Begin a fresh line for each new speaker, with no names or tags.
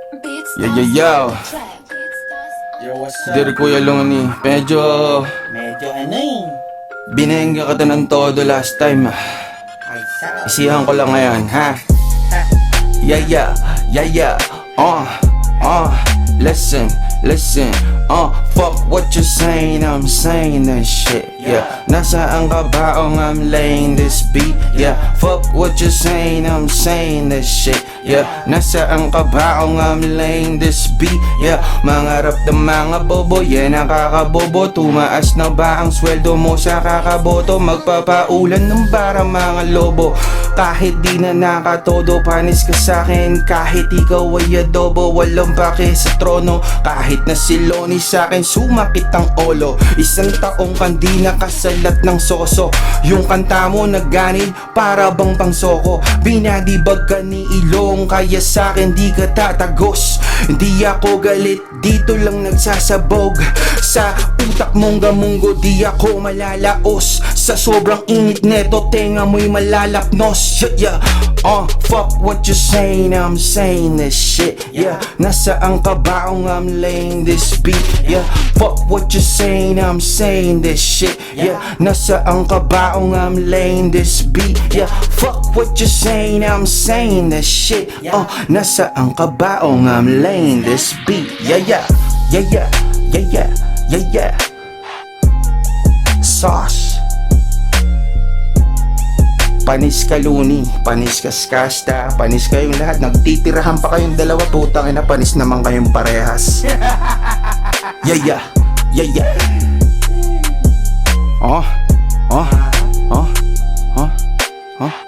Yo, yo, yo.
Yo, what's up?
Dear Kuya Loni, medyo
Medyo ano eh.
binengga ka ng todo last time.
Ay, sarap.
Isihan ko lang ngayon, ha? Yeah, yeah, yeah, yeah. Listen, listen. Fuck what you saying, I'm saying that shit. Yeah, nasaan ka ba? I'm laying this beat. Yeah, fuck what you saying, I'm saying that shit. Yeah, nasaan ka ba? I'm laying this beat. Yeah, mangarap ng mga bobo, yeah, nakakabobo. Tumaas na ba ang sweldo mo sa kakaboto? Magpapaulan ng bara mga lobo. Kahit di na nakatodo, panis ka sa'kin. Kahit ikaw ay adobo, walang bake sa trono. Kahit na si Loni sa'kin, sumakit ang olo. Isang taong kang di nakasalat ng soso. Yung kanta mo nagganid, para bang pangsoko. Binadibag ka ni Ilong, kaya sa'kin di ka tatagos. Di ako galit, dito lang nagsasabog. Sa utak mong gamunggo, di ako malalaos. Sa sobrang init neto, tenga mo'y malalapnos. Yeah, fuck what you saying, I'm saying this shit. Yeah, nasaan ka ba? I'm laying this beat. Yeah, fuck what you saying, I'm saying this shit. Yeah, nasaan ka ba? I'm laying this beat. Yeah, fuck what you saying, I'm saying this shit. Nasaan ka ba? I'm laying this beat. Yeah, yeah, yeah, yeah, yeah, yeah, yeah, yeah. Sauce. Panis ka Loni, panis ka Skasta, panis kayong lahat. Nagtitirahan pa kayong dalawa, putang ina, panis naman kayong parehas. Yeah, yeah, yeah, yeah. Oh, oh, oh, oh, oh.